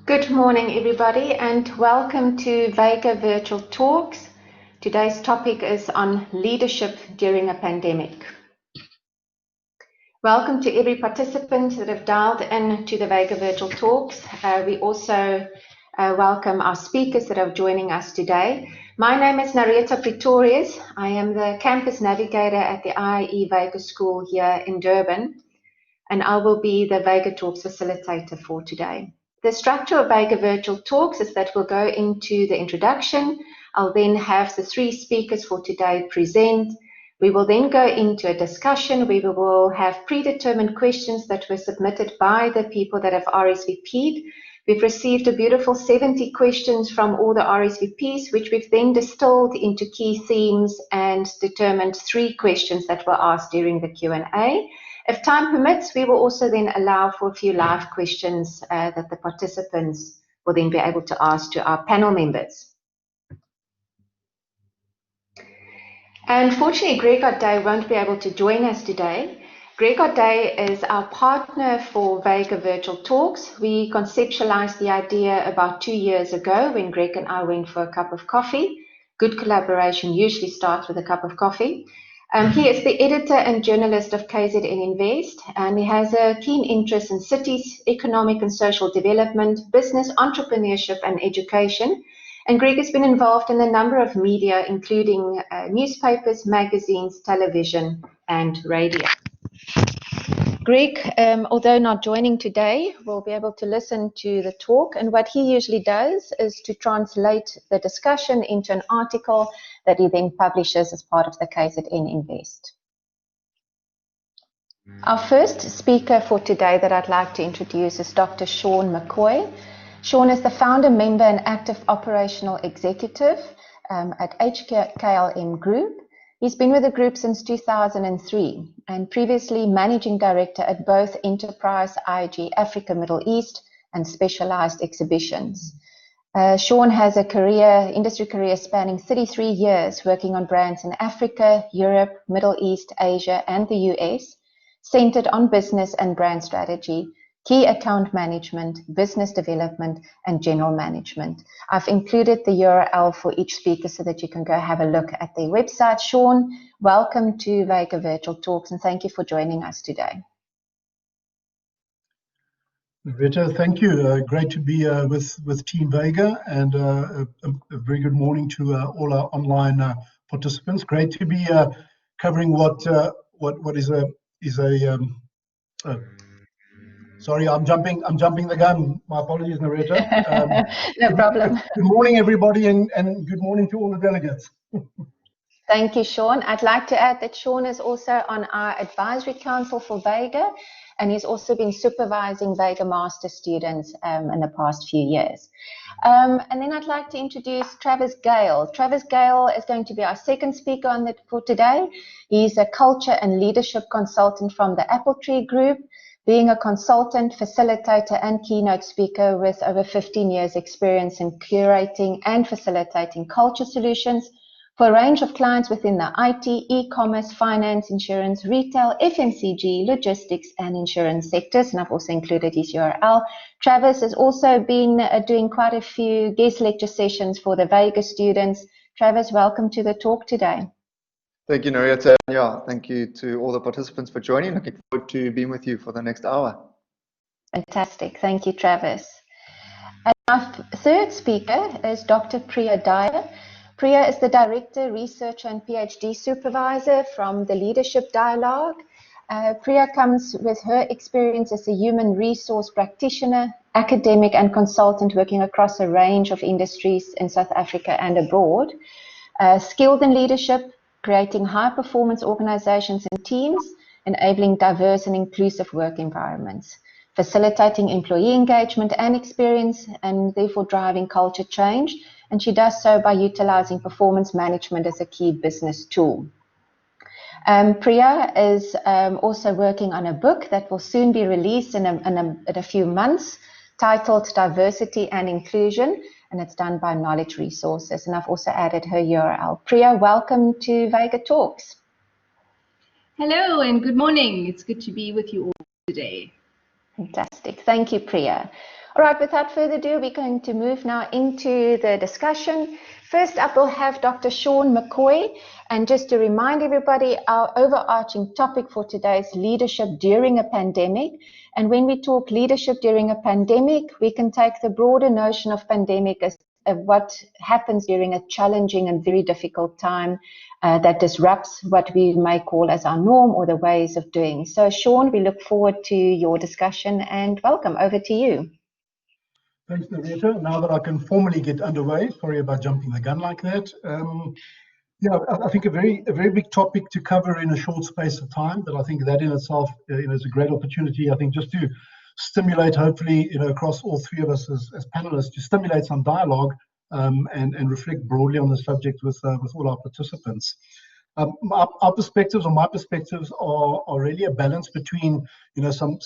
Good morning, everybody, and welcome to Vega Virtual Talks. Today's topic is on leadership during a pandemic. Welcome to every participant that have dialed in to the Vega Virtual Talks. We also welcome our speakers that are joining us today. My name is Nareta Pretorius. I am the campus navigator at the IIE Vega School here in Durban, and I will be the Vega Talks facilitator for today. The structure of Vega Virtual Talks is that we'll go into the introduction. I'll then have the three speakers for today present. We will then go into a discussion. We will have predetermined questions that were submitted by the people that have RSVP'd. We've received a beautiful 70 questions from all the RSVPs, which we've then distilled into key themes and determined 3 questions that were asked during the Q&A. If time permits, we will also then allow for a few live questions that the participants will then be able to ask to our panel members. Unfortunately, Greg Day won't be able to join us today. Greg Day is our partner for Vega Virtual Talks. We conceptualized the idea about 2 years ago when Greg and I went for a cup of coffee. Good collaboration usually starts with a cup of coffee. He is the editor and journalist of KZN Invest, and he has a keen interest in cities, economic and social development, business, entrepreneurship and education. And Greg has been involved in a number of media, including newspapers, magazines, television and radio. Greg, although not joining today, will be able to listen to the talk, and what he usually does is to translate the discussion into an article that he then publishes as part of the KZN Invest. Our first speaker for today that I'd like to introduce is Dr. Sean McCoy. Sean is the founder, member and active operational executive at HKLM Group. He's been with the group since 2003 and previously managing director at both Enterprise IG Africa Middle East and Specialized Exhibitions. Sean has a industry career spanning 33 years working on brands in Africa, Europe, Middle East, Asia and the US, centered on business and brand strategy, key account management, business development, and general management. I've included the URL for each speaker so that you can go have a look at their website. Sean, welcome to Vega Virtual Talks, and thank you for joining us today. Rita, thank you. Great to be with Team Vega, and a very good morning to all our online participants. Great to be covering what is a sorry, I'm jumping the gun. My apologies, Nareta. No problem. Good morning, everybody, and good morning to all the delegates. Thank you, Sean. I'd like to add that Sean is also on our advisory council for Vega, and he's also been supervising Vega Master students in the past few years. And then I'd like to introduce Travis Gale. Travis Gale is going to be our second speaker for today. He's a culture and leadership consultant from the Apple Tree Group, being a consultant, facilitator and keynote speaker with over 15 years experience in curating and facilitating culture solutions for a range of clients within the IT, e-commerce, finance, insurance, retail, FMCG, logistics and insurance sectors, and I've also included his URL. Travis has also been doing quite a few guest lecture sessions for the Vega students. Travis, welcome to the talk today. Thank you, Nareta. Yeah, thank you to all the participants for joining. Looking forward to being with you for the next hour. Fantastic. Thank you, Travis. And our third speaker is Dr. Priya Dyer. Priya is the Director, Researcher and PhD Supervisor from the Leadership Dialogue. Priya comes with her experience as a human resource practitioner, academic and consultant working across a range of industries in South Africa and abroad. Skilled in leadership, creating high-performance organizations and teams, enabling diverse and inclusive work environments, facilitating employee engagement and experience, and therefore driving culture change. And she does so by utilizing performance management as a key business tool. Priya is also working on a book that will soon be released in a few months, titled Diversity and Inclusion, and it's done by Knowledge Resources. And I've also added her URL. Priya, welcome to Vega Talks. Hello and good morning. It's good to be with you all today. Fantastic. Thank you, Priya. All right, without further ado, we're going to move now into the discussion. First up, we'll have Dr. Sean McCoy. And just to remind everybody, our overarching topic for today is leadership during a pandemic. And when we talk leadership during a pandemic, we can take the broader notion of pandemic as what happens during a challenging and very difficult time that disrupts what we may call as our norm or the ways of doing. So, Sean, we look forward to your discussion and welcome. Over to you. Thanks, Narita. Now that I can formally get underway, sorry about jumping the gun like that. Yeah, I think a very big topic to cover in a short space of time, but I think that in itself is a great opportunity, I think, just to stimulate, hopefully, across all three of us as panelists, to stimulate some dialogue and reflect broadly on the subject with all our participants. Our perspectives, or my perspectives, are really a balance between some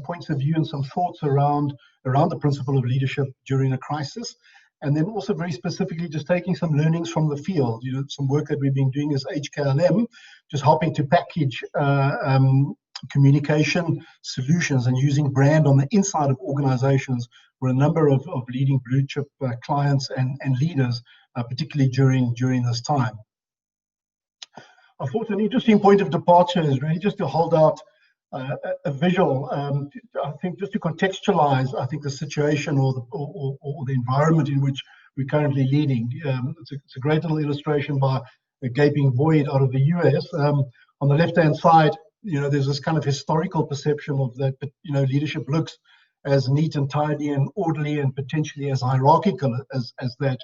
points of view and some thoughts around the principle of leadership during a crisis, and then also very specifically just taking some learnings from the field. Some work that we've been doing as HKLM, just helping to package communication solutions and using brand on the inside of organizations where a number of leading blue chip clients and leaders, particularly during this time. I thought an interesting point of departure is really just to hold out a visual, I think, just to contextualize, I think, the situation or the environment in which we're currently leading. It's a great little illustration by a gaping void out of the US. On the left-hand side, there's this kind of historical perception of that, leadership looks as neat and tidy and orderly and potentially as hierarchical as that.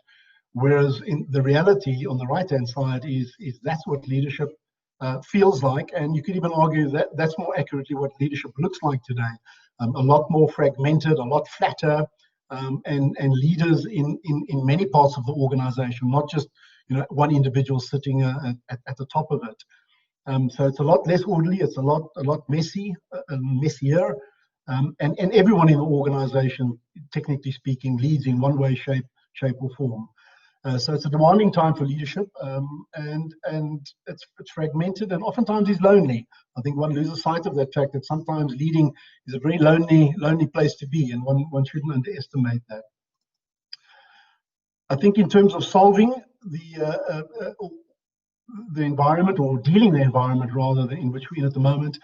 Whereas in the reality on the right-hand side is that's what leadership feels like, and you could even argue that that's more accurately what leadership looks like today. A lot more fragmented, a lot flatter, and leaders in many parts of the organization, not just one individual sitting at the top of it. So it's a lot less orderly, it's a lot messy, messier, and everyone in the organization, technically speaking, leads in one way, shape or form. So it's a demanding time for leadership, and it's fragmented and oftentimes is lonely. I think one loses sight of that fact that sometimes leading is a very lonely place to be, and one shouldn't underestimate that. I think in terms of solving the environment, or dealing the environment rather, in which we're in at the moment,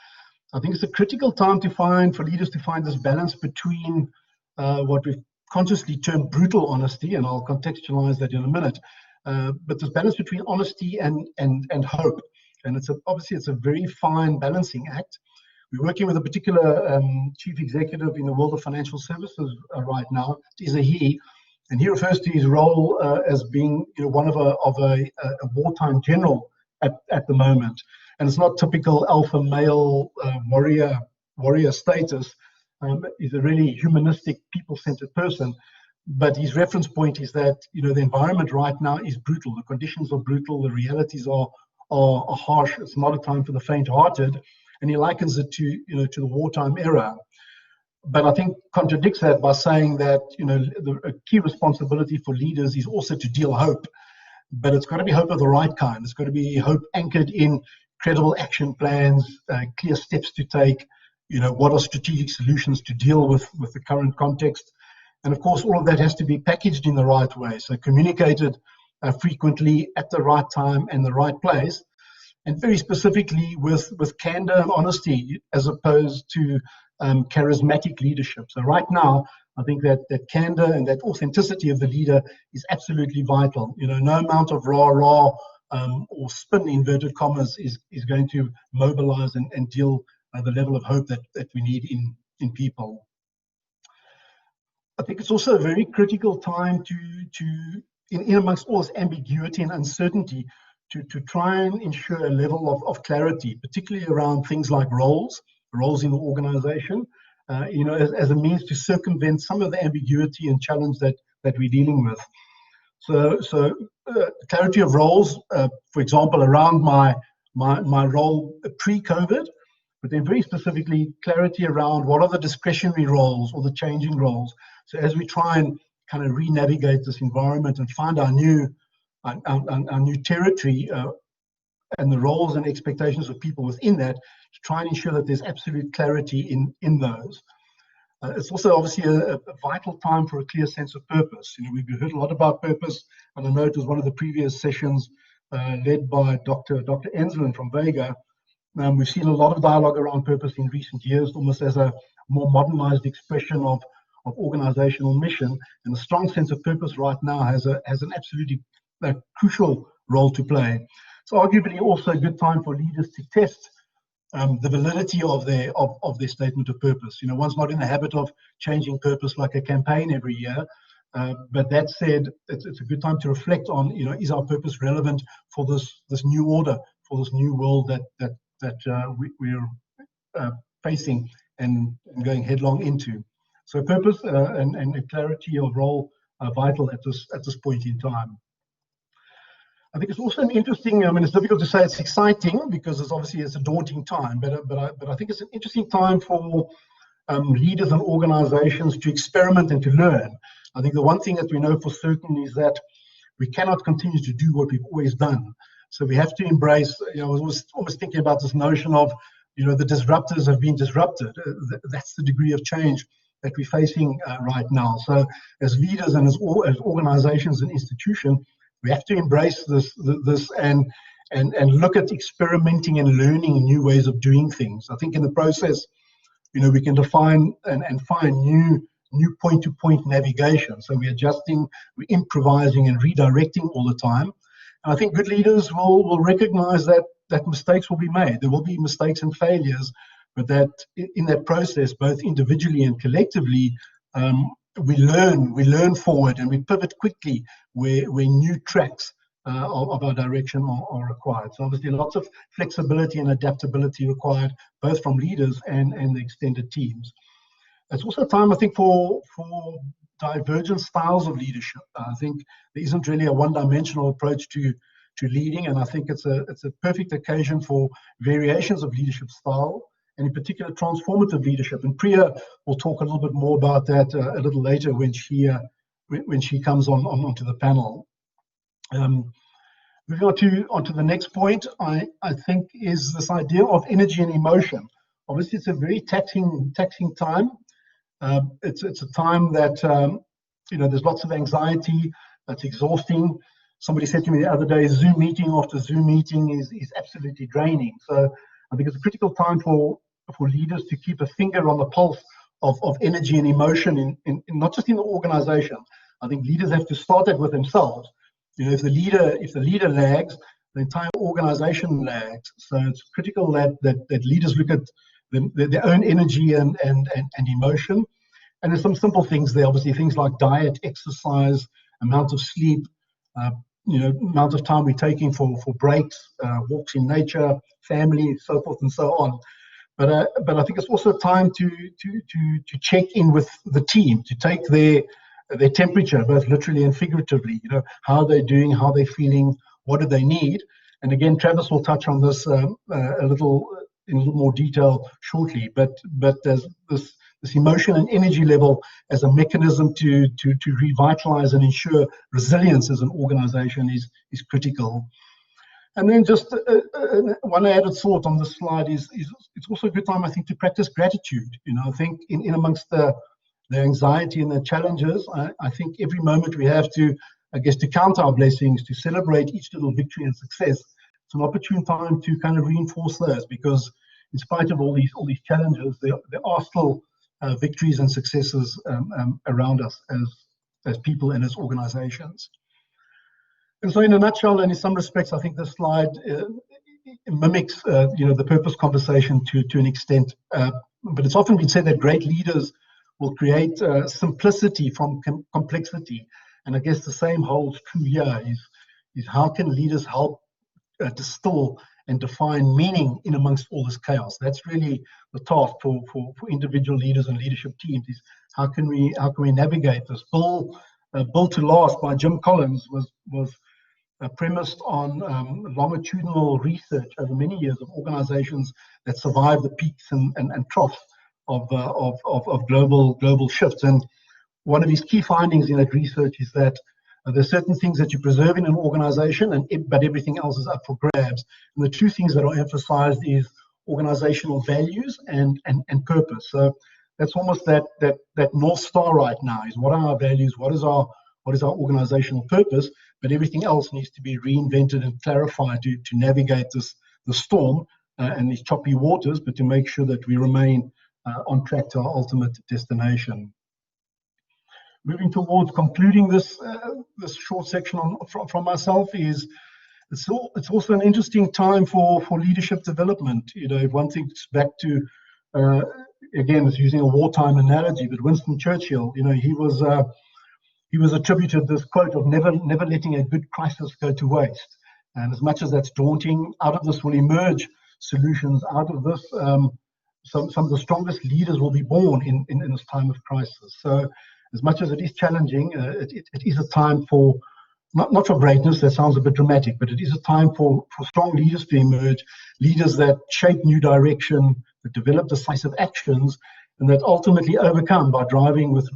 I think it's a critical time for leaders to find this balance between what we've consciously termed brutal honesty, and I'll contextualize that in a minute, but this balance between honesty and hope. And obviously it's a very fine balancing act. We're working with a particular chief executive in the world of financial services right now. He's a he, and he refers to his role as being one of a wartime general at the moment. And it's not typical alpha male warrior status. He's a really humanistic, people-centered person, but his reference point is that the environment right now is brutal. The conditions are brutal. The realities are harsh. It's not a time for the faint-hearted, and he likens it to the wartime era. But I think contradicts that by saying that a key responsibility for leaders is also to deal hope, but it's got to be hope of the right kind. It's got to be hope anchored in credible action plans, clear steps to take. What are strategic solutions to deal with the current context? And of course, all of that has to be packaged in the right way. So communicated frequently at the right time and the right place, and very specifically with candor and honesty, as opposed to charismatic leadership. So right now, I think that candor and that authenticity of the leader is absolutely vital. No amount of rah-rah or spin, inverted commas, is going to mobilize and deal the level of hope that we need in people. I think it's also a very critical time to in amongst all this ambiguity and uncertainty, to try and ensure a level of clarity, particularly around things like roles in the organization, as a means to circumvent some of the ambiguity and challenge that we're dealing with. So clarity of roles, for example, around my role pre-COVID, but then very specifically clarity around what are the discretionary roles or the changing roles. So as we try and kind of re-navigate this environment and find our new territory and the roles and expectations of people within that, to try and ensure that there's absolute clarity in those. It's also obviously a vital time for a clear sense of purpose. We've heard a lot about purpose, and I know it was one of the previous sessions led by Dr. Enslin from Vega. We've seen a lot of dialogue around purpose in recent years, almost as a more modernized expression of organizational mission. And a strong sense of purpose right now has an absolutely crucial role to play. It's arguably also a good time for leaders to test the validity of their statement of purpose. One's not in the habit of changing purpose like a campaign every year. But that said, it's a good time to reflect on, is our purpose relevant for this new order, for this new world that we're facing and going headlong into. So purpose and clarity of role are vital at this point in time. I think it's also an interesting, it's difficult to say it's exciting because it's a daunting time, but I think it's an interesting time for leaders and organizations to experiment and to learn. I think the one thing that we know for certain is that we cannot continue to do what we've always done. So we have to embrace, I was always thinking about this notion of, the disruptors have been disrupted. That's the degree of change that we're facing right now. So as leaders and as organizations and institutions, we have to embrace this and look at experimenting and learning new ways of doing things. I think in the process, we can define and find new point-to-point navigation. So we're adjusting, we're improvising and redirecting all the time. And I think good leaders will recognize that mistakes will be made. There will be mistakes and failures, but that in that process, both individually and collectively, we learn forward and we pivot quickly where new tracks of our direction are required. So obviously lots of flexibility and adaptability required, both from leaders and the extended teams. It's also a time, I think, for divergent styles of leadership. I think there isn't really a one-dimensional approach to leading, and I think it's a perfect occasion for variations of leadership style, and in particular transformative leadership. And Priya will talk a little bit more about that a little later when she comes onto the panel. Moving on to the next point, I think is this idea of energy and emotion. Obviously, it's a very taxing time. It's a time that there's lots of anxiety. That's exhausting. Somebody said to me the other day, Zoom meeting after Zoom meeting is absolutely draining. So I think it's a critical time for leaders to keep a finger on the pulse of energy and emotion in not just in the organization. I think leaders have to start that with themselves. If the leader lags, the entire organization lags. So it's critical that leaders look at their own energy and emotion. And there's some simple things there, obviously things like diet, exercise, amount of sleep, amount of time we're taking for breaks, walks in nature, family, so forth and so on. But I think it's also time to check in with the team, to take their temperature, both literally and figuratively. How are they doing, how are they feeling, what do they need? And again, Travis will touch on this in a little more detail shortly. But there's this emotion and energy level as a mechanism to revitalize and ensure resilience as an organization is critical. And then just one added thought on this slide is it's also a good time, I think, to practice gratitude. I think in amongst the anxiety and the challenges, I think every moment we have to count our blessings, to celebrate each little victory and success. It's an opportune time to kind of reinforce those, because in spite of all these challenges, there are still victories and successes around us as people and as organizations. And so in a nutshell, and in some respects, I think this slide mimics the purpose conversation to an extent. But it's often been said that great leaders will create simplicity from complexity. And I guess the same holds true here, is how can leaders help distill and define meaning in amongst all this chaos? That's really the task for individual leaders and leadership teams, is how can we navigate this? Built to Last by Jim Collins was premised on longitudinal research over many years of organizations that survive the peaks and troughs of global shifts. And one of his key findings in that research is that there's certain things that you preserve in an organization, but everything else is up for grabs. And the two things that are emphasized is organizational values and purpose. So that's almost that North Star right now, is what are our values, what is our organizational purpose, but everything else needs to be reinvented and clarified to navigate the storm and these choppy waters, but to make sure that we remain on track to our ultimate destination. Moving towards concluding this short section from myself is, it's also an interesting time for leadership development. You know, if one thinks back to, again, it's using a wartime analogy, but Winston Churchill, you know, he was attributed this quote of never letting a good crisis go to waste. And as much as that's daunting, out of this will emerge solutions. Out of this, some of the strongest leaders will be born in this time of crisis. So as much as it is challenging, it is a time for, not for greatness, that sounds a bit dramatic, but it is a time for strong leaders to emerge, leaders that shape new direction, that develop decisive actions, and that ultimately overcome by driving with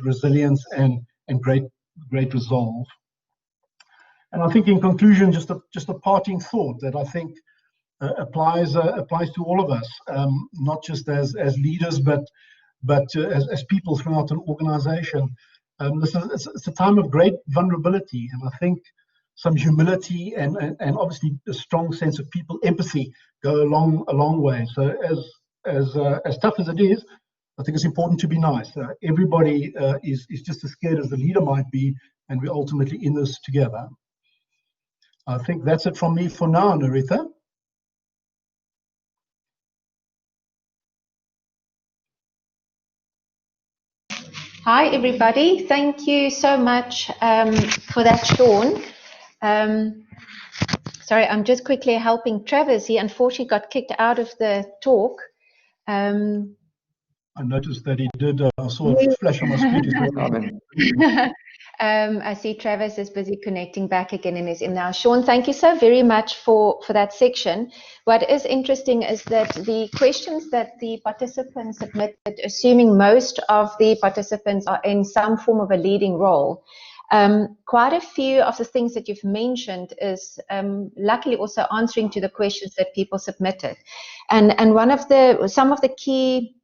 resilience and great resolve. And I think in conclusion, just a parting thought that I think applies to all of us, not just as leaders, but as people throughout an organization. It's a time of great vulnerability, and I think some humility and obviously a strong sense of people empathy go a long way. So as tough as it is, I think it's important to be nice. Everybody is just as scared as the leader might be, and we're ultimately in this together. I think that's it from me for now, Naritha. Hi, everybody. Thank you so much for that, Sean. Sorry, I'm just quickly helping Travis. He unfortunately got kicked out of the talk. I noticed that he did. I saw a flash on my screen. I see Travis is busy connecting back again and is in now. Sean, thank you so very much for that section. What is interesting is that the questions that the participants submitted, assuming most of the participants are in some form of a leading role, quite a few of the things that you've mentioned is luckily also answering to the questions that people submitted. And some of the key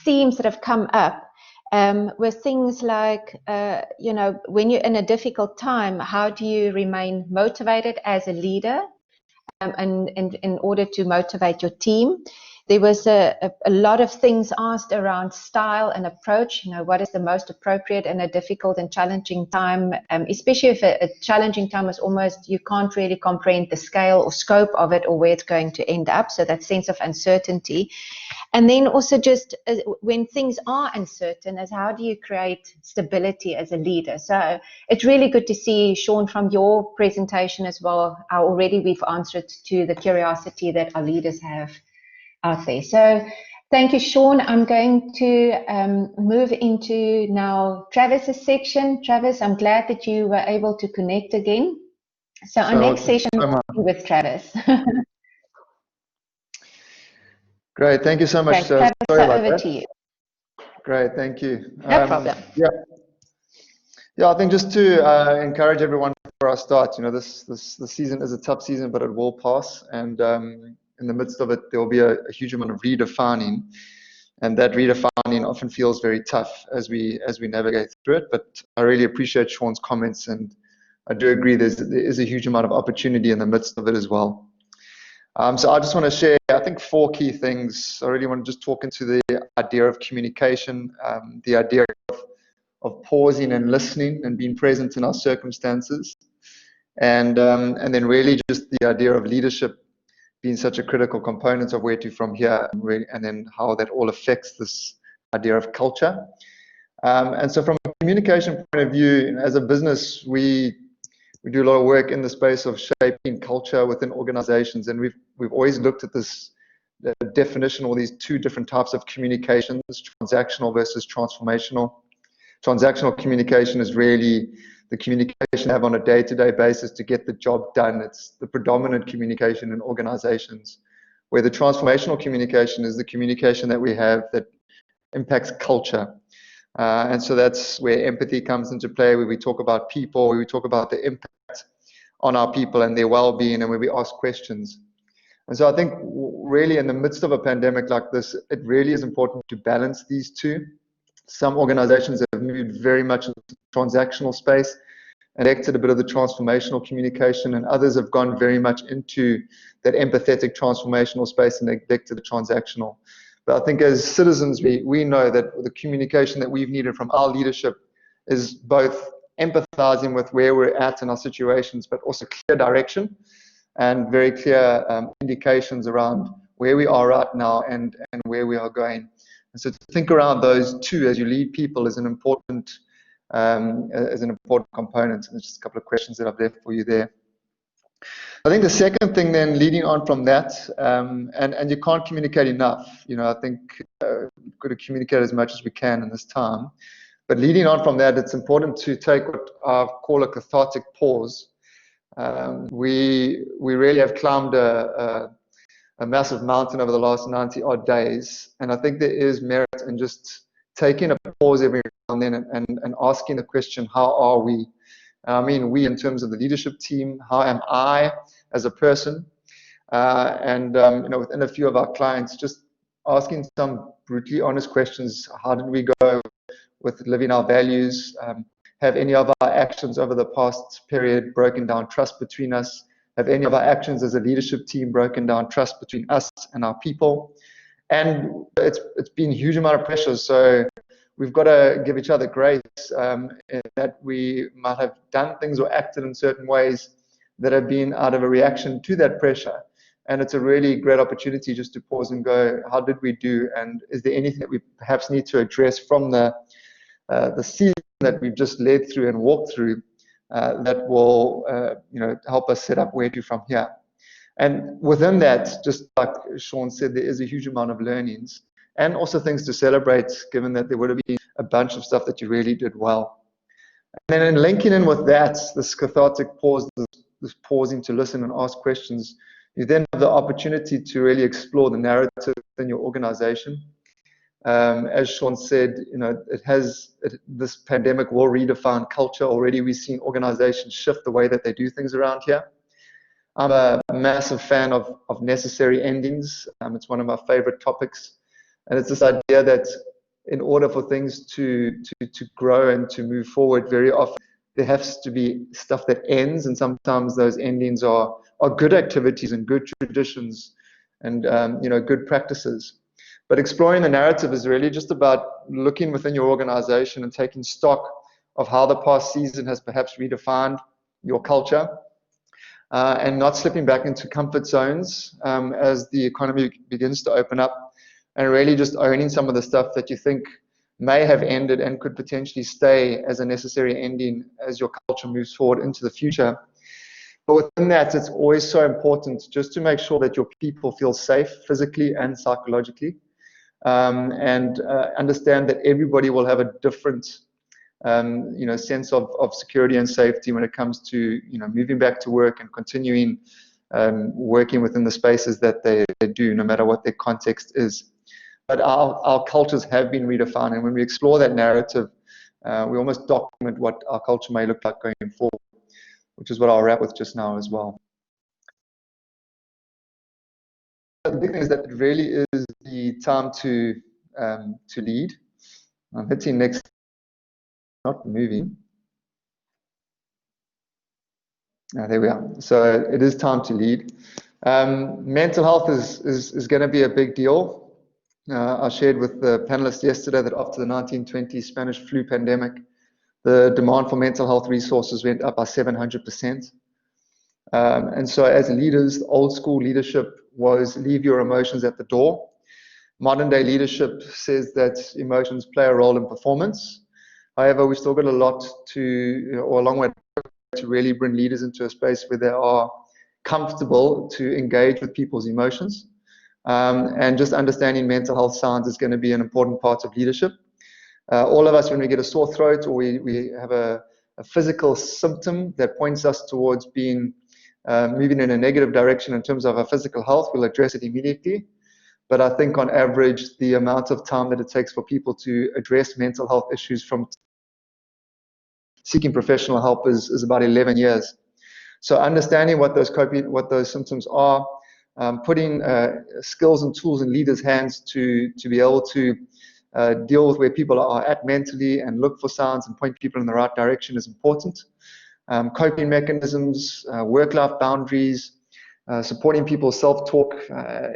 themes that have come up were things like, you know, when you're in a difficult time, how do you remain motivated as a leader and in order to motivate your team? There was a lot of things asked around style and approach. You know, what is the most appropriate in a difficult and challenging time, especially if a challenging time is almost, you can't really comprehend the scale or scope of it or where it's going to end up. So that sense of uncertainty. And then also just when things are uncertain, is how do you create stability as a leader? So it's really good to see, Sean, from your presentation as well, how already we've answered to the curiosity that our leaders have out there. So thank you, Sean. I'm going to move into now Travis's section. Travis, I'm glad that you were able to connect again. So our next session with Travis. Great, thank you so much. Travis, sorry about over that. to you. Great, thank you. No problem. Yeah, I think just to encourage everyone for our start, you know, this season is a tough season, but it will pass. And in the midst of it, there will be a huge amount of redefining, and that redefining often feels very tough as we navigate through it. But I really appreciate Sean's comments, and I do agree there is a huge amount of opportunity in the midst of it as well. So I just want to share, I think, 4 key things. I really want to just talk into the idea of communication, the idea of pausing and listening and being present in our circumstances, and then really just the idea of leadership being such a critical component of where to from here, and then how that all affects this idea of culture. And so from a communication point of view, as a business, we do a lot of work in the space of shaping culture within organizations, and we've always looked at this definition, or these 2 different types of communications, transactional versus transformational. Transactional communication is really the communication you have on a day-to-day basis to get the job done. It's the predominant communication in organizations, where the transformational communication is the communication that we have that impacts culture. And so that's where empathy comes into play, where we talk about people, where we talk about the impact on our people and their well-being, and where we ask questions. And so I think really in the midst of a pandemic like this, it really is important to balance these two. Some organizations have moved very much into the transactional space and exited a bit of the transformational communication, and others have gone very much into that empathetic transformational space and neglected the transactional. But I think as citizens, we know that the communication that we've needed from our leadership is both empathizing with where we're at in our situations, but also clear direction and very clear indications around where we are right now and where we are going. And so to think around those two as you lead people is an important component. And there's just a couple of questions that I've left for you there. I think the second thing then, leading on from that, and you can't communicate enough. I think we've got to communicate as much as we can in this time. But leading on from that, it's important to take what I call a cathartic pause. We really have climbed a massive mountain over the last 90 odd days, and I think there is merit in just taking a pause every now and then and asking the question, how are we? I mean, we in terms of the leadership team, how am I as a person? Within a few of our clients, just asking some brutally honest questions. How did we go with living our values? Have any of our actions over the past period broken down trust between us? Have any of our actions as a leadership team broken down trust between us and our people? And it's been a huge amount of pressure, so we've got to give each other grace in that we might have done things or acted in certain ways that have been out of a reaction to that pressure. And it's a really great opportunity just to pause and go, how did we do? And is there anything that we perhaps need to address from the season that we've just led through and walked through that will help us set up where to from here? And within that, just like Sean said, there is a huge amount of learnings and also things to celebrate, given that there would have been a bunch of stuff that you really did well. And then in linking in with that, this cathartic pause, this pausing to listen and ask questions, you then have the opportunity to really explore the narrative in your organization. As Sean said, this pandemic will redefine culture. Already we've seen organizations shift the way that they do things around here. I'm a massive fan of necessary endings. It's one of my favorite topics. And it's this idea that in order for things to grow and to move forward, very often there has to be stuff that ends, and sometimes those endings are good activities and good traditions and good practices. But exploring the narrative is really just about looking within your organization and taking stock of how the past season has perhaps redefined your culture, and not slipping back into comfort zones as the economy begins to open up, and really just owning some of the stuff that you think may have ended and could potentially stay as a necessary ending as your culture moves forward into the future. But within that, it's always so important just to make sure that your people feel safe physically and psychologically, and understand that everybody will have a different sense of security and safety when it comes to moving back to work and continuing working within the spaces that they do, no matter what their context is. But our cultures have been redefined, and when we explore that narrative, we almost document what our culture may look like going forward, which is what I'll wrap with just now as well. The big thing is that it really is the time to lead. I'm hitting next, not moving. There we are. So it is time to lead. Mental health is going to be a big deal. I shared with the panelists yesterday that after the 1920 Spanish flu pandemic, the demand for mental health resources went up by 700%. And so as leaders, old school leadership was leave your emotions at the door. Modern day leadership says that emotions play a role in performance. However, we've still got a lot or a long way to really bring leaders into a space where they are comfortable to engage with people's emotions. And just understanding mental health science is going to be an important part of leadership. All of us, when we get a sore throat or we have a physical symptom that points us towards being moving in a negative direction in terms of our physical health, we'll address it immediately. But I think on average, the amount of time that it takes for people to address mental health issues from seeking professional help is about 11 years. So understanding what those symptoms are, putting skills and tools in leaders' hands to be able to deal with where people are at mentally and look for signs and point people in the right direction is important. Coping mechanisms, work-life boundaries, supporting people's self-talk,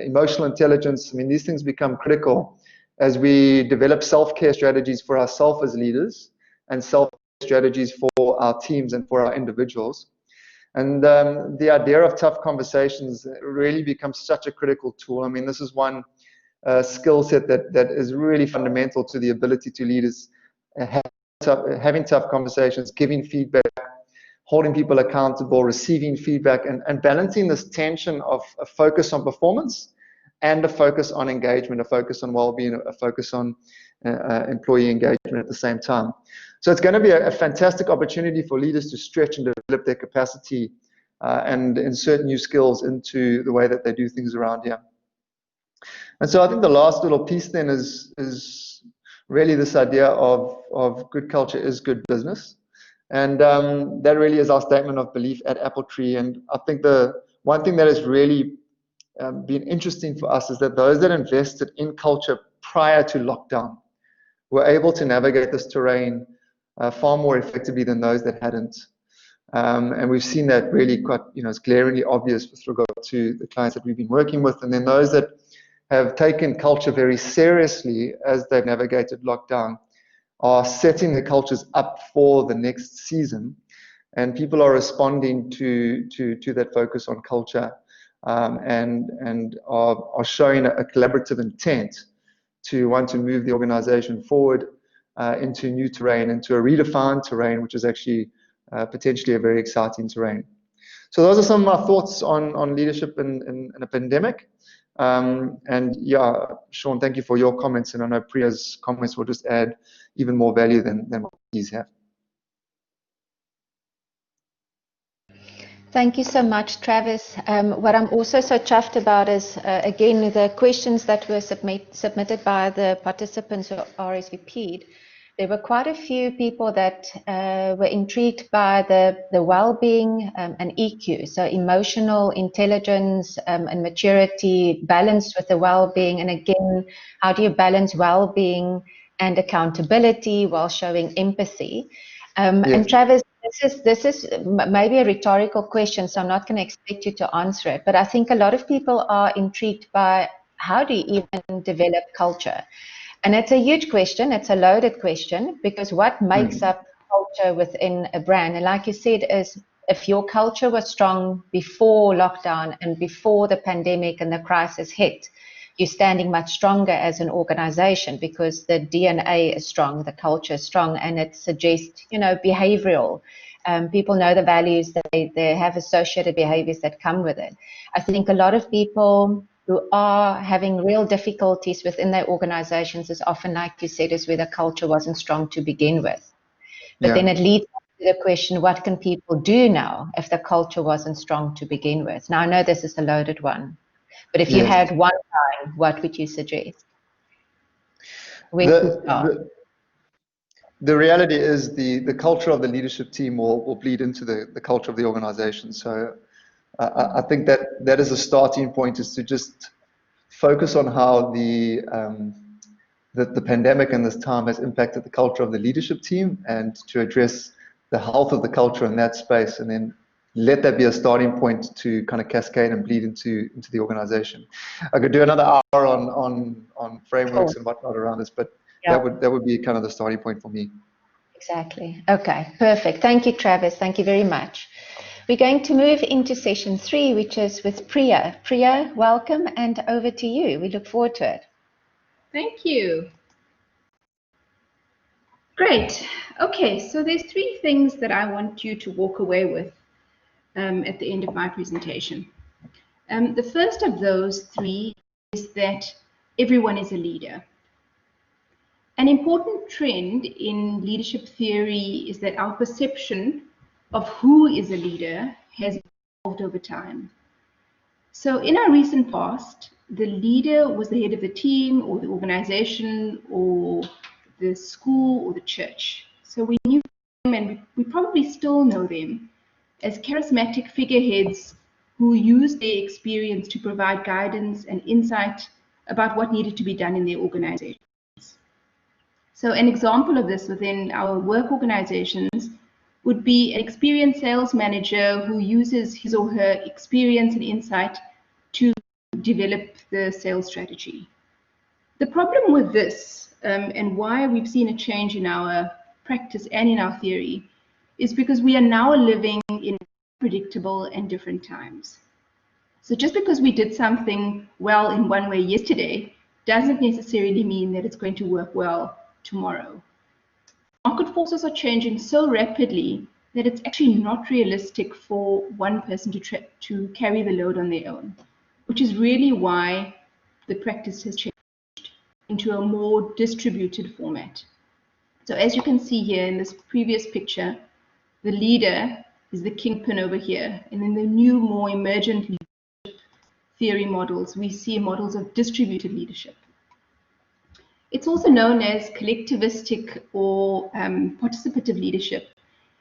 emotional intelligence. I mean, these things become critical as we develop self-care strategies for ourselves as leaders and self-care strategies for our teams and for our individuals. And the idea of tough conversations really becomes such a critical tool. I mean, this is one skill set that is really fundamental to the ability to leaders having tough conversations, giving feedback, holding people accountable, receiving feedback, and balancing this tension of a focus on performance and a focus on engagement, a focus on well-being, a focus on employee engagement at the same time. So it's going to be a fantastic opportunity for leaders to stretch and develop their capacity and insert new skills into the way that they do things around here. And so I think the last little piece then is really this idea of good culture is good business. And that really is our statement of belief at Appletree. And I think the one thing that has really been interesting for us is that those that invested in culture prior to lockdown were able to navigate this terrain far more effectively than those that hadn't. And we've seen that really quite, it's glaringly obvious with regard to the clients that we've been working with. And then those that have taken culture very seriously as they've navigated lockdown are setting the cultures up for the next season. And people are responding to that focus on culture and are showing a collaborative intent to want to move the organization forward into new terrain, into a redefined terrain, which is actually potentially a very exciting terrain. So those are some of my thoughts on leadership in a pandemic. And yeah, Sean, thank you for your comments. And I know Priya's comments will just add even more value than what these have. Thank you so much, Travis. What I'm also so chuffed about is, again, the questions that were submitted by the participants who RSVP'd. There were quite a few people that were intrigued by the well-being and EQ, so emotional intelligence and maturity balanced with the well-being. And again, how do you balance well-being and accountability while showing empathy? Yes. And Travis, this is maybe a rhetorical question, so I'm not going to expect you to answer it. But I think a lot of people are intrigued by how do you even develop culture? And it's a huge question. It's a loaded question, because what makes up culture within a brand? And like you said, is if your culture was strong before lockdown and before the pandemic and the crisis hit, you're standing much stronger as an organization because the DNA is strong, the culture is strong, and it suggests, behavioral. People know the values, they have associated behaviors that come with it. I think a lot of people who are having real difficulties within their organizations is often, like you said, is where the culture wasn't strong to begin with. But then it leads to the question, what can people do now if the culture wasn't strong to begin with? Now, I know this is a loaded one, but if you had one line, what would you suggest? Where to start? The reality is the culture of the leadership team will bleed into the culture of the organization. So I think that is a starting point, is to just focus on how the pandemic and this time has impacted the culture of the leadership team, and to address the health of the culture in that space, and then let that be a starting point to kind of cascade and bleed into the organization. I could do another hour on frameworks and whatnot around this, but that would be kind of the starting point for me. Exactly. Okay, perfect. Thank you, Travis. Thank you very much. We're going to move into session 3, which is with Priya. Priya, welcome, and over to you. We look forward to it. Thank you. Great. Okay, so there's 3 things that I want you to walk away with at the end of my presentation. The first of those 3 is that everyone is a leader. An important trend in leadership theory is that our perception of who is a leader has evolved over time. So in our recent past, the leader was the head of the team or the organization or the school or the church. So we knew them, and we probably still know them, as charismatic figureheads who used their experience to provide guidance and insight about what needed to be done in their organizations. So an example of this within our work organizations would be an experienced sales manager who uses his or her experience and insight to develop the sales strategy. The problem with this, and why we've seen a change in our practice and in our theory, is because we are now living in predictable and different times. So just because we did something well in one way yesterday doesn't necessarily mean that it's going to work well tomorrow. Market forces are changing so rapidly that it's actually not realistic for one person to carry the load on their own, which is really why the practice has changed into a more distributed format. So as you can see here in this previous picture, the leader is the kingpin over here. And in the new, more emergent leadership theory models, we see models of distributed leadership. It's also known as collectivistic or participative leadership.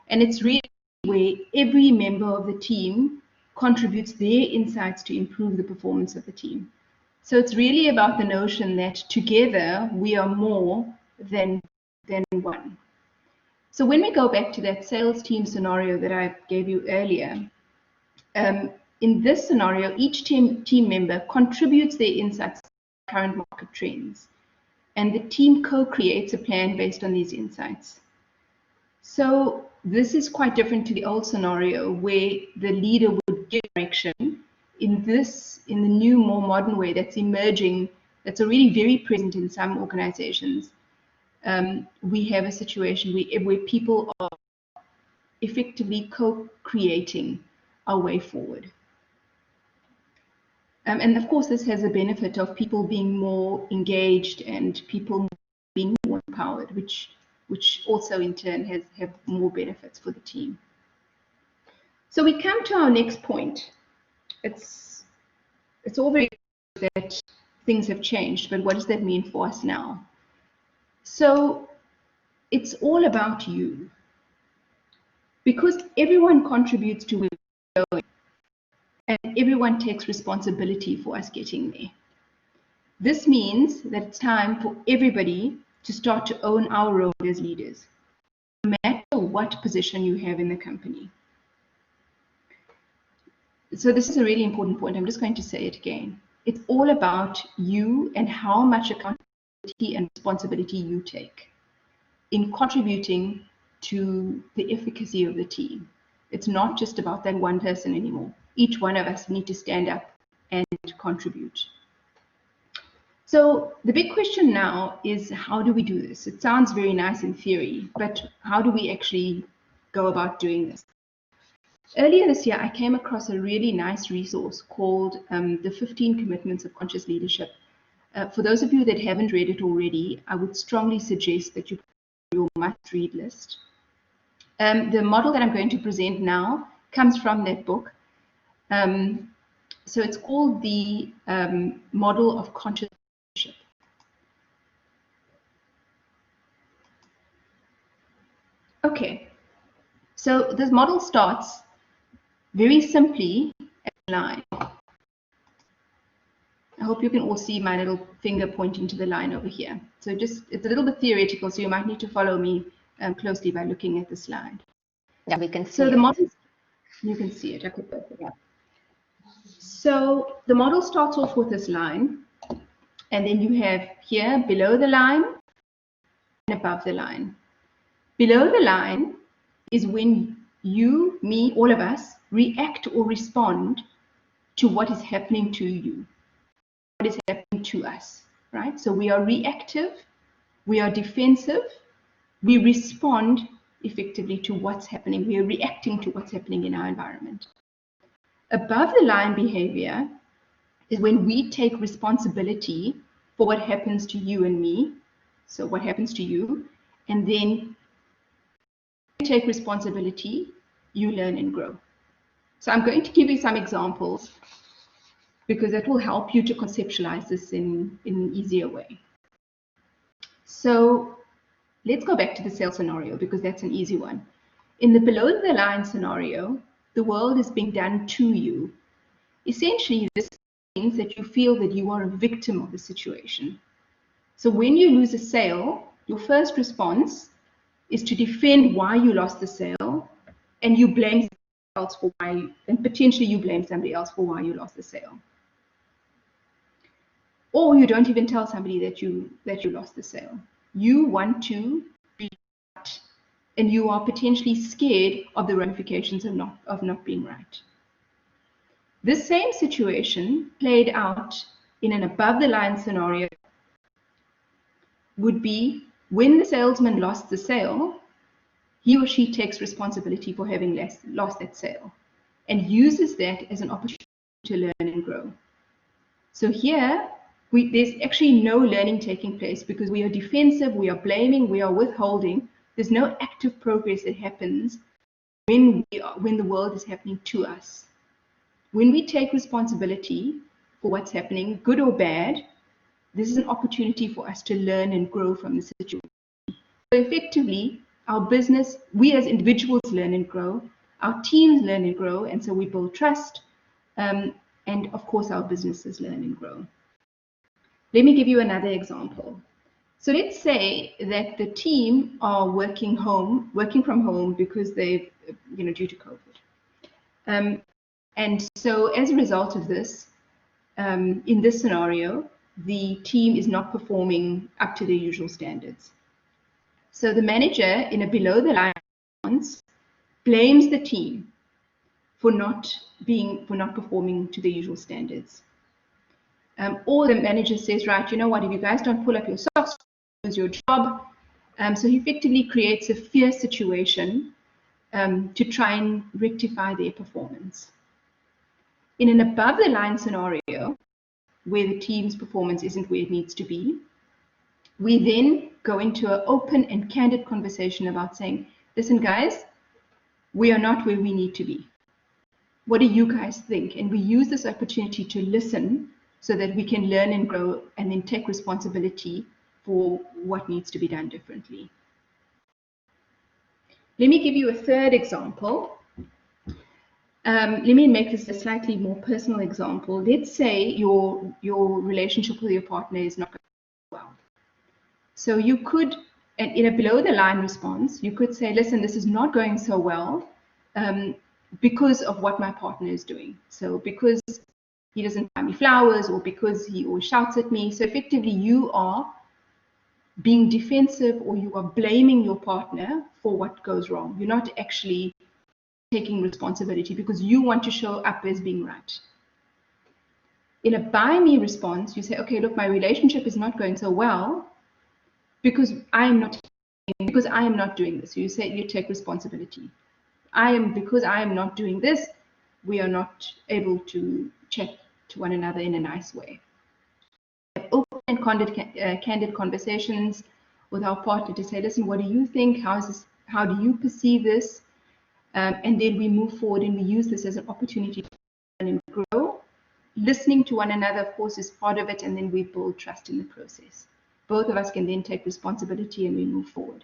And it's really where every member of the team contributes their insights to improve the performance of the team. So it's really about the notion that together we are more than one. So when we go back to that sales team scenario that I gave you earlier, in this scenario, each team member contributes their insights to current market trends, and the team co-creates a plan based on these insights. So this is quite different to the old scenario where the leader would give direction. In the new, more modern way that's emerging, that's already very present in some organizations, we have a situation where people are effectively co-creating our way forward. And of course, this has a benefit of people being more engaged and people being more empowered, which also in turn have more benefits for the team. So we come to our next point. It's all very good that things have changed, but what does that mean for us now? So it's all about you. Because everyone contributes to where we're going, and everyone takes responsibility for us getting there. This means that it's time for everybody to start to own our role as leaders, no matter what position you have in the company. So this is a really important point. I'm just going to say it again. It's all about you and how much accountability and responsibility you take in contributing to the efficacy of the team. It's not just about that one person anymore. Each one of us need to stand up and contribute. So the big question now is, how do we do this? It sounds very nice in theory, but how do we actually go about doing this? Earlier this year, I came across a really nice resource called the 15 Commitments of Conscious Leadership. For those of you that haven't read it already, I would strongly suggest that you put it on your must-read list. The model that I'm going to present now comes from that book. So it's called the Model of Conscious Leadership. Okay, so this model starts very simply at a line. I hope you can all see my little finger pointing to the line over here. So it's a little bit theoretical, so you might need to follow me closely by looking at the slide. Yeah, we can see so it. the model, you can see it. I could put it up. So the model starts off with this line, and then you have here below the line and above the line. Below the line is when you, me, all of us react or respond to what is happening to you, what is happening to us, right? So we are reactive, we are defensive, we respond effectively to what's happening. We are reacting to what's happening in our environment. Above the line behavior is when we take responsibility for what happens to you and me. So what happens to you, and then you take responsibility, you learn and grow. So I'm going to give you some examples because that will help you to conceptualize this in an easier way. So let's go back to the sales scenario because that's an easy one. In the below the line scenario, the world is being done to you. Essentially, this means that you feel that you are a victim of the situation. So when you lose a sale, your first response is to defend why you lost the sale, and you blame somebody else for why, and potentially you blame somebody else for why you lost the sale. Or you don't even tell somebody that you lost the sale. You want to be right, and you are potentially scared of the ramifications of not being right. This same situation played out in an above the line scenario would be when the salesman lost the sale, he or she takes responsibility for having lost that sale and uses that as an opportunity to learn and grow. So here, there's actually no learning taking place because we are defensive, we are blaming, we are withholding. There's no active progress that happens when the world is happening to us. When we take responsibility for what's happening, good or bad, this is an opportunity for us to learn and grow from the situation. So effectively, our business, we as individuals learn and grow, our teams learn and grow, and so we build trust, and of course our businesses learn and grow. Let me give you another example. So let's say that the team are working from home because they've, due to COVID. And so as a result of this, in this scenario, the team is not performing up to their usual standards. So the manager, in a below the line response, blames the team for not performing to the usual standards. Or the manager says, right, you know what, if you guys don't pull up your socks, lose your job. So he effectively creates a fear situation to try and rectify their performance. In an above the line scenario, where the team's performance isn't where it needs to be, we then go into an open and candid conversation about saying, listen, guys, we are not where we need to be. What do you guys think? And we use this opportunity to listen so that we can learn and grow and then take responsibility for what needs to be done differently. Let me give you a third example. Let me make this a slightly more personal example. Let's say your relationship with your partner is not going well. So you could, in a below the line response, you could say, listen, this is not going so well because of what my partner is doing. So because he doesn't buy me flowers, or because he always shouts at me. So effectively you are being defensive, or you are blaming your partner for what goes wrong. You're not actually taking responsibility because you want to show up as being right. In a by me response, you say, okay, look, my relationship is not going so well because I am not doing this. You say, you take responsibility. Because I am not doing this, we are not able to chat to one another in a nice way. Open and candid conversations with our partner to say, listen, what do you think? How do you perceive this? And then we move forward and we use this as an opportunity to learn and grow. Listening to one another, of course, is part of it, and then we build trust in the process. Both of us can then take responsibility and we move forward.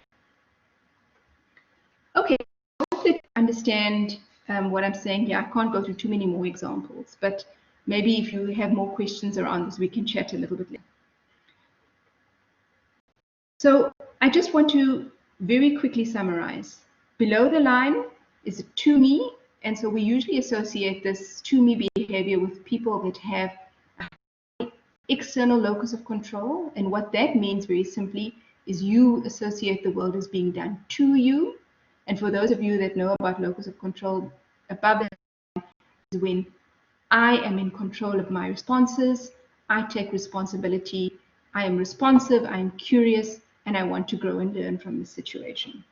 Okay, I hope that you understand what I'm saying here. I can't go through too many more examples, but maybe if you have more questions around this, we can chat a little bit later. So I just want to very quickly summarize. Below the line is a to me, and so we usually associate this to me behavior with people that have an external locus of control, and what that means very simply is you associate the world as being done to you. And for those of you that know about locus of control, above that is when I am in control of my responses, I take responsibility, I am responsive, I am curious, and I want to grow and learn from the situation.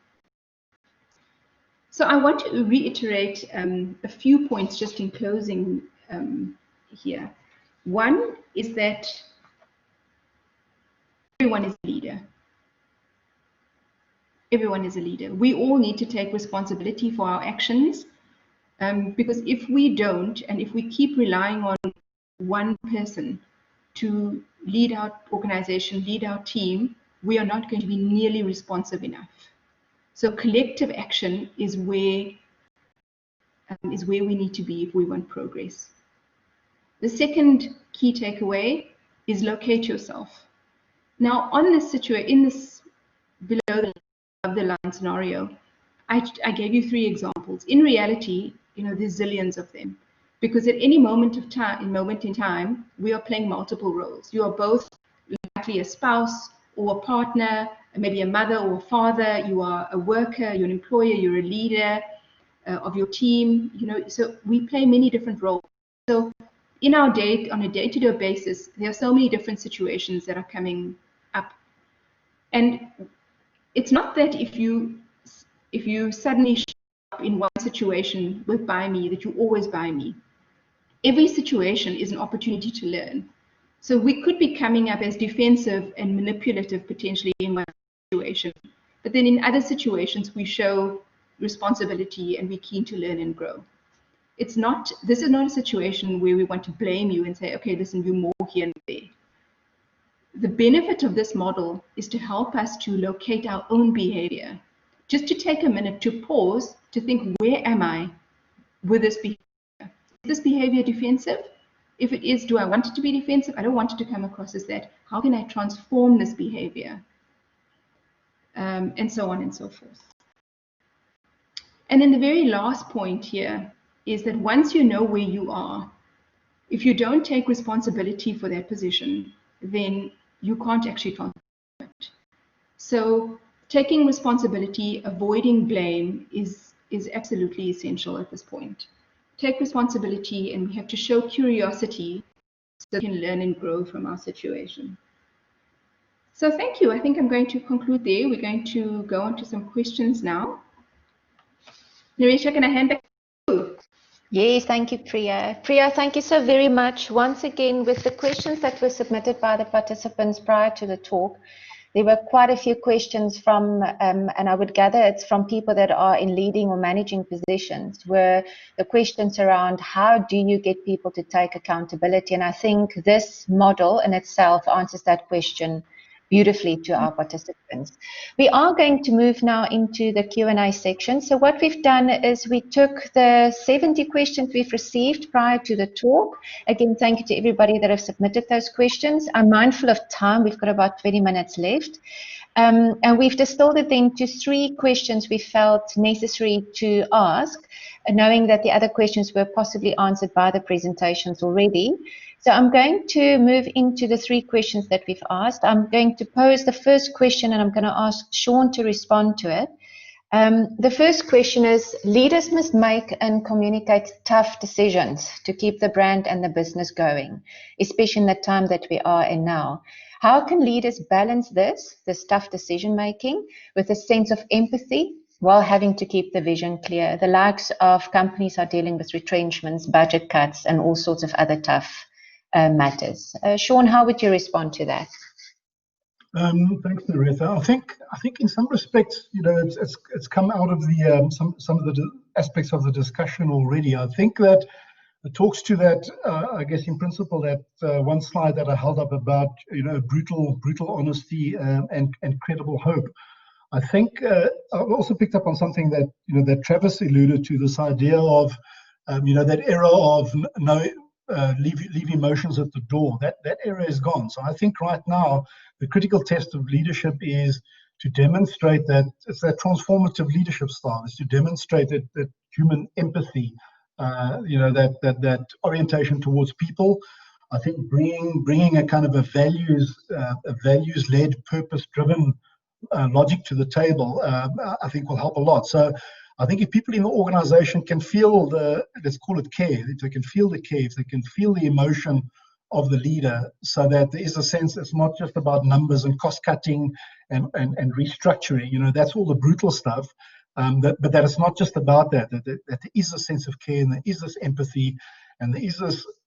So I want to reiterate a few points just in closing here. One is that everyone is a leader. Everyone is a leader. We all need to take responsibility for our actions, because if we don't, and if we keep relying on one person to lead our organization, lead our team, we are not going to be nearly responsive enough. So collective action is where we need to be if we want progress. The second key takeaway is locate yourself. Now, on this situation, in this below the line scenario, I gave you 3 examples. In reality, there's zillions of them, because at any moment in time, we are playing multiple roles. You are both likely a spouse or a partner, maybe a mother or a father. You are a worker, you're an employer, you're a leader of your team. So we play many different roles. So in our on a day-to-day basis, there are so many different situations that are coming up, and it's not that if you suddenly show up in one situation with buy me, that you always buy me. Every situation is an opportunity to learn. So we could be coming up as defensive and manipulative potentially in one situation, but then in other situations we show responsibility and we're keen to learn and grow. This is not a situation where we want to blame you and say, okay, listen, you're more here and there. The benefit of this model is to help us to locate our own behavior, just to take a minute to pause, to think, where am I with this behavior? Is this behavior defensive? If it is, do I want it to be defensive? I don't want it to come across as that. How can I transform this behavior? And so on and so forth. And then the very last point here is that once you know where you are, if you don't take responsibility for that position, then you can't actually transform it. So taking responsibility, avoiding blame is absolutely essential at this point. Take responsibility, and we have to show curiosity so we can learn and grow from our situation. So thank you. I think I'm going to conclude there. We're going to go on to some questions now. Narisha, can I hand back to you? Yes, thank you, Priya. Priya, thank you so very much. Once again, with the questions that were submitted by the participants prior to the talk, there were quite a few questions from, and I would gather it's from people that are in leading or managing positions, were the questions around how do you get people to take accountability? And I think this model in itself answers that question beautifully to our participants. We are going to move now into the Q&A section. So what we've done is we took the 70 questions we've received prior to the talk. Again, thank you to everybody that have submitted those questions. I'm mindful of time. We've got about 20 minutes left. And we've distilled it into 3 questions we felt necessary to ask, knowing that the other questions were possibly answered by the presentations already. So I'm going to move into the 3 questions that we've asked. I'm going to pose the first question, and I'm going to ask Sean to respond to it. The first question is, leaders must make and communicate tough decisions to keep the brand and the business going, especially in the time that we are in now. How can leaders balance this tough decision making, with a sense of empathy while having to keep the vision clear? The likes of companies are dealing with retrenchments, budget cuts, and all sorts of other tough matters. Sean, how would you respond to that? Thanks, Narita. I think in some respects, it's come out of the some of the aspects of the discussion already. I think that it talks to that, I guess, in principle, that one slide that I held up about, brutal honesty and credible hope. I think I've also picked up on something that that Travis alluded to, this idea of that era of leave emotions at the door. That era is gone. So I think right now the critical test of leadership is to demonstrate that it's that transformative leadership style, is to demonstrate that human empathy, that orientation towards people. I think bringing a kind of a values-led, purpose-driven logic to the table, I think will help a lot. So I think if people in the organization can feel let's call it care, if they can feel the care, if they can feel the emotion of the leader, so that there is a sense it's not just about numbers and cost cutting and restructuring, that's all the brutal stuff, but that it's not just about that there is a sense of care, and there is this empathy, and there is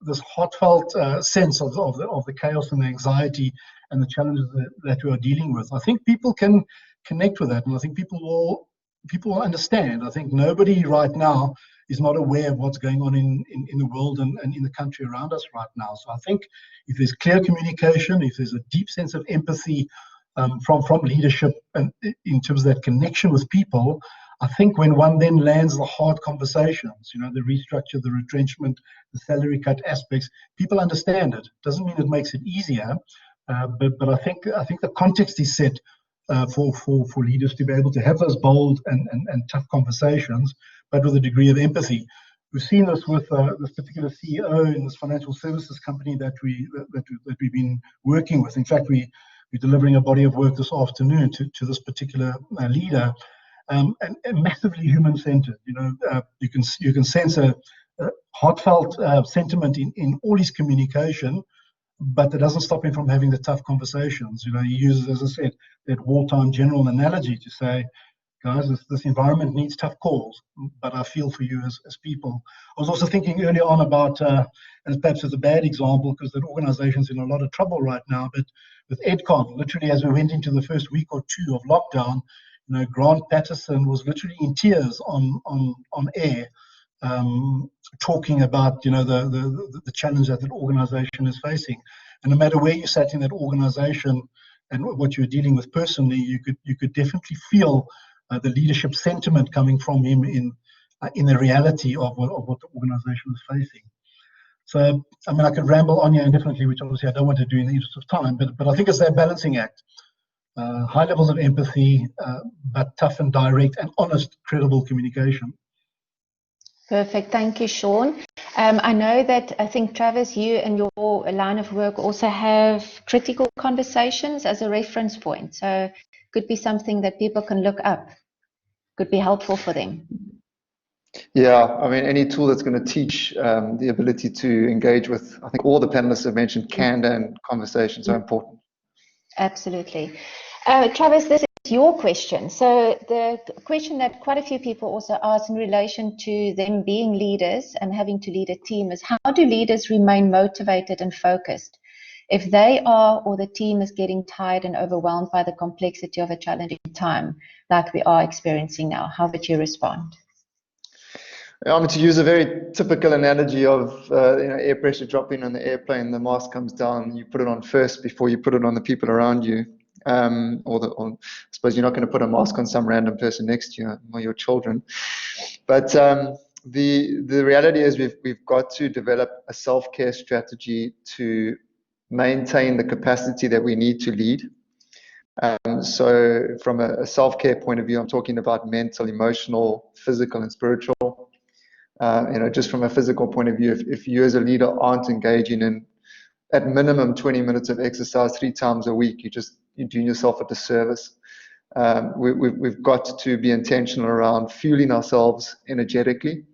this heartfelt sense of the chaos and the anxiety and the challenges that we are dealing with. I think people can connect with that, and I think people will understand. I think nobody right now is not aware of what's going on in the world and in the country around us right now. So I think if there's clear communication, if there's a deep sense of empathy from leadership, and in terms of that connection with people, I think when one then lands the hard conversations, the restructure, the retrenchment, the salary cut aspects, people understand it. Doesn't mean it makes it easier, but I think the context is set for leaders to be able to have those bold and tough conversations, but with a degree of empathy. We've seen this with this particular CEO in this financial services company that we've been working with. In fact, we're delivering a body of work this afternoon to this particular leader, and massively human-centered. You can sense a heartfelt sentiment in all his communication, but that doesn't stop him from having the tough conversations. He uses, as I said, that wartime general analogy to say, guys, this environment needs tough calls, but I feel for you as people. I was also thinking earlier on about, and perhaps as a bad example, because that organization's in a lot of trouble right now, but with EdCon, literally as we went into the first week or two of lockdown, Grant Patterson was literally in tears on air, talking about the challenge that organization is facing. And no matter where you sat in that organization and what you're dealing with personally, you could definitely feel the leadership sentiment coming from him in the reality of what the organization is facing. So, I mean, I could ramble on here indefinitely, which obviously I don't want to do in the interest of time, but I think it's that balancing act. High levels of empathy, but tough and direct and honest, credible communication. Perfect. Thank you, Sean. I know that I think, Travis, you and your line of work also have critical conversations as a reference point. So it could be something that people can look up, could be helpful for them. Yeah, I mean, any tool that's going to teach the ability to engage with, I think all the panelists have mentioned candor and conversations are important. Absolutely. Travis, this is your question. So the question that quite a few people also ask in relation to them being leaders and having to lead a team is, how do leaders remain motivated and focused if they are or the team is getting tired and overwhelmed by the complexity of a challenging time like we are experiencing now? How would you respond? I mean, to use a very typical analogy of air pressure dropping on the airplane, the mask comes down, you put it on first before you put it on the people around you. I suppose you're not going to put a mask on some random person next to you or your children. But the reality is we've got to develop a self-care strategy to maintain the capacity that we need to lead. So from a self-care point of view, I'm talking about mental, emotional, physical, and spiritual. Just from a physical point of view, if you as a leader aren't engaging in at minimum 20 minutes of exercise 3 times a week, you're doing yourself a disservice. We've got to be intentional around fueling ourselves energetically,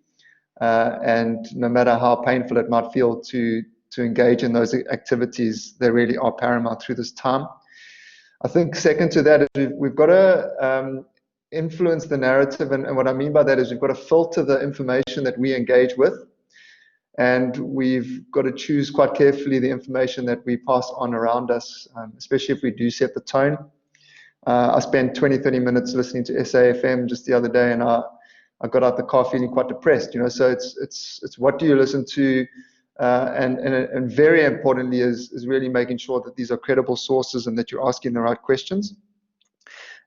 and no matter how painful it might feel to engage in those activities, they really are paramount through this time. I think second to that is we've got to influence the narrative, and what I mean by that is we've got to filter the information that we engage with, and we've got to choose quite carefully the information that we pass on around us, especially if we do set the tone. I spent 20-30 minutes listening to SAFM just the other day, and I got out the car feeling quite depressed. So it's what do you listen to, and very importantly is really making sure that these are credible sources and that you're asking the right questions.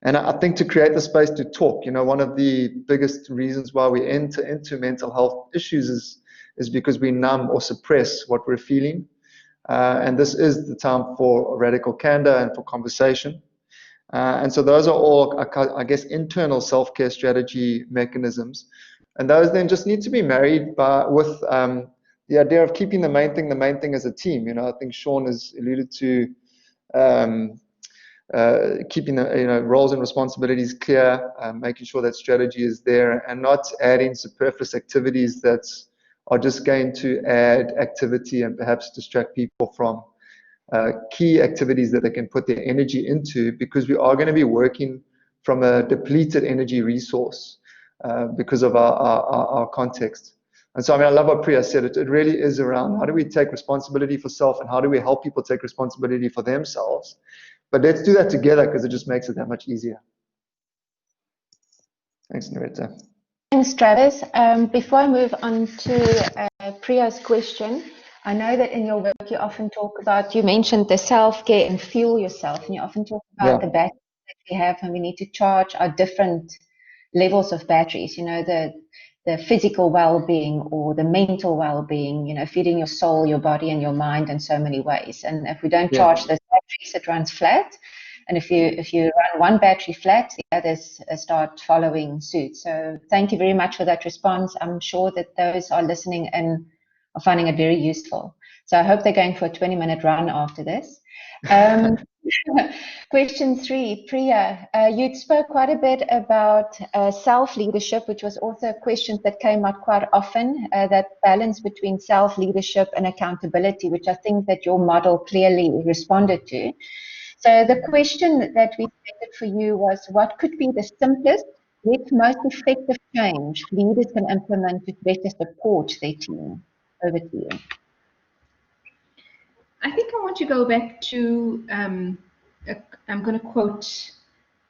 And I think to create the space to talk, one of the biggest reasons why we enter into mental health issues is because we numb or suppress what we're feeling. And this is the time for radical candor and for conversation. And so those are all, I guess, internal self-care strategy mechanisms. And those then just need to be married with the idea of keeping the main thing as a team. I think Sean has alluded to keeping the roles and responsibilities clear, making sure that strategy is there, and not adding superfluous activities that are just going to add activity and perhaps distract people from key activities that they can put their energy into, because we are going to be working from a depleted energy resource because of our context. And so, I love what Priya said. It really is around how do we take responsibility for self and how do we help people take responsibility for themselves. But let's do that together because it just makes it that much easier. Thanks, Narita. Thanks, Travis. Before I move on to Priya's question, I know that in your work you often talk about, you mentioned the self-care and fuel yourself, and you often talk about the batteries that we have and we need to charge our different levels of batteries, the physical well-being or the mental well-being, feeding your soul, your body, and your mind in so many ways. And if we don't charge those batteries, it runs flat. And if you run one battery flat, the others start following suit. So thank you very much for that response. I'm sure that those are listening in are finding it very useful. So I hope they're going for a 20-minute run after this. Question 3, Priya, you spoke quite a bit about self-leadership, which was also a question that came out quite often, that balance between self-leadership and accountability, which I think that your model clearly responded to. So the question that we stated for you was, what could be the simplest yet most effective change leaders can implement to better support their team? Over to you. I think I want to go back to, I'm going to quote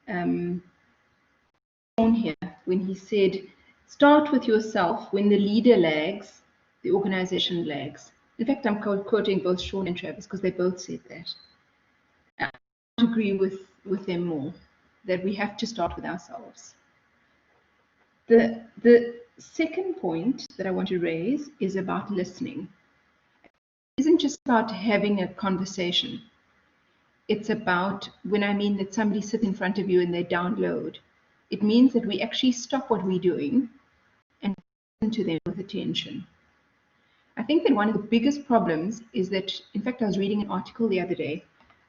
Sean here when he said, start with yourself. When the leader lags, the organization lags. In fact, I'm quoting both Sean and Travis because they both said that. I agree with them more, that we have to start with ourselves. The second point that I want to raise is about listening. It isn't just about having a conversation. It's about, when I mean that somebody sits in front of you and they download, it means that we actually stop what we're doing and listen to them with attention. I think that one of the biggest problems is that, in fact, I was reading an article the other day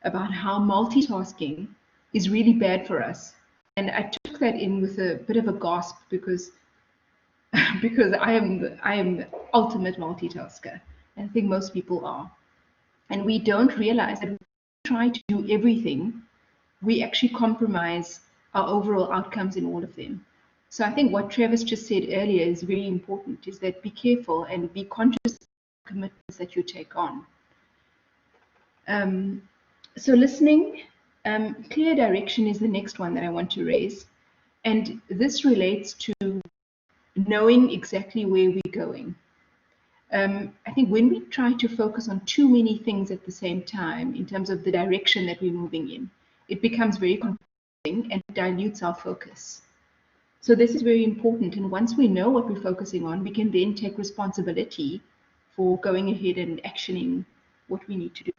about how multitasking is really bad for us. And I took that in with a bit of a gasp because I am the ultimate multitasker. And I think most people are. And we don't realize that when we try to do everything, we actually compromise our overall outcomes in all of them. So I think what Travis just said earlier is really important, is that be careful and be conscious of the commitments that you take on. So listening, clear direction is the next one that I want to raise. And this relates to knowing exactly where we're going. I think when we try to focus on too many things at the same time in terms of the direction that we're moving in, it becomes very confusing and dilutes our focus. So this is very important. And once we know what we're focusing on, we can then take responsibility for going ahead and actioning what we need to do.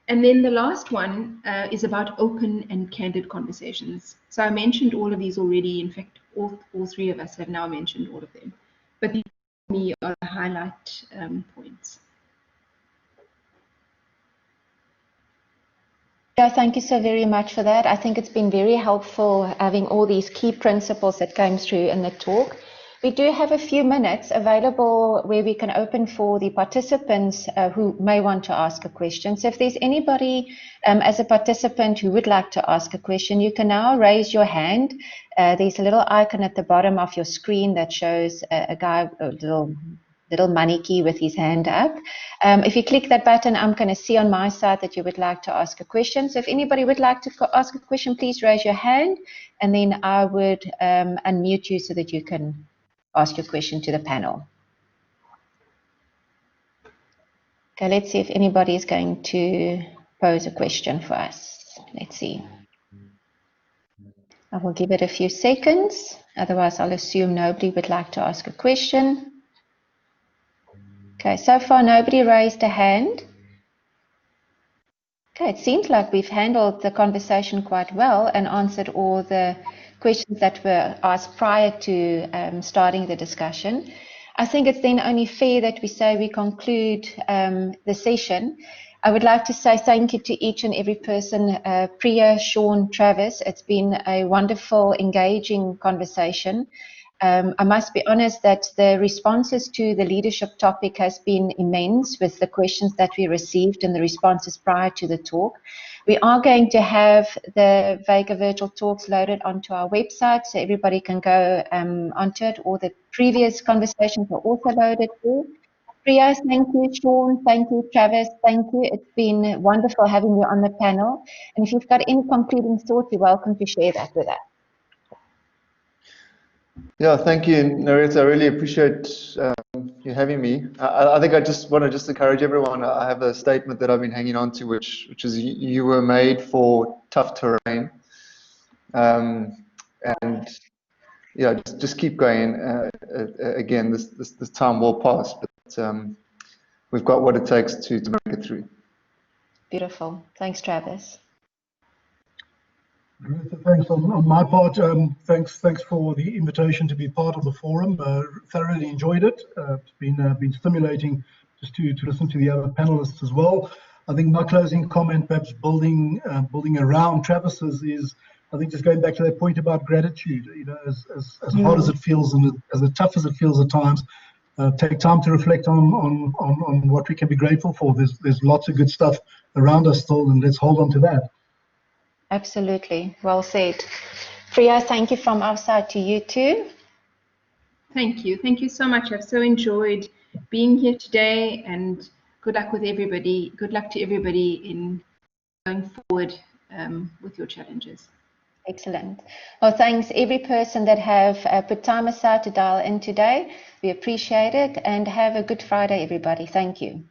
And then the last one is about open and candid conversations. So I mentioned all of these already. In fact, all three of us have now mentioned all of them. But these for me are the highlight points. Yeah, thank you so very much for that. I think it's been very helpful having all these key principles that came through in the talk. We do have a few minutes available where we can open for the participants who may want to ask a question. So if there's anybody as a participant who would like to ask a question, you can now raise your hand. There's a little icon at the bottom of your screen that shows a guy, a little money key with his hand up. If you click that button, I'm going to see on my side that you would like to ask a question. So if anybody would like to ask a question, please raise your hand, and then I would unmute you so that you can ask your question to the panel. Okay, let's see if anybody is going to pose a question for us. Let's see. I will give it a few seconds. Otherwise, I'll assume nobody would like to ask a question. Okay, so far nobody raised a hand. Okay, it seems like we've handled the conversation quite well and answered all the questions that were asked prior to starting the discussion. I think it's then only fair that we say we conclude the session. I would like to say thank you to each and every person, Priya, Sean, Travis. It's been a wonderful, engaging conversation. I must be honest that the responses to the leadership topic has been immense with the questions that we received and the responses prior to the talk. We are going to have the Vega virtual talks loaded onto our website so everybody can go onto it. All the previous conversations are also loaded there. Priya, thank you. Sean, thank you. Travis, thank you. It's been wonderful having you on the panel. And if you've got any concluding thoughts, you're welcome to share that with us. Yeah, thank you, Narita. I really appreciate you having me. I think I just want to encourage everyone. I have a statement that I've been hanging on to, which is you were made for tough terrain. and yeah, just keep going. Again, this time will pass, but we've got what it takes to make it through. Beautiful. Thanks, Travis. Thanks on my part. Thanks for the invitation to be part of the forum. Thoroughly enjoyed it. It's been stimulating just to listen to the other panelists as well. I think my closing comment, perhaps building around Travis's, is I think just going back to that point about gratitude. You know, as hard as it feels and as tough as it feels at times, take time to reflect on what we can be grateful for. There's lots of good stuff around us still, and let's hold on to that. Absolutely. Well said. Priya, thank you from our side to you too. Thank you. Thank you so much. I've so enjoyed being here today, and good luck with everybody. Good luck to everybody in going forward with your challenges. Excellent. Well, thanks every person that have put time aside to dial in today. We appreciate it, and have a good Friday, everybody. Thank you.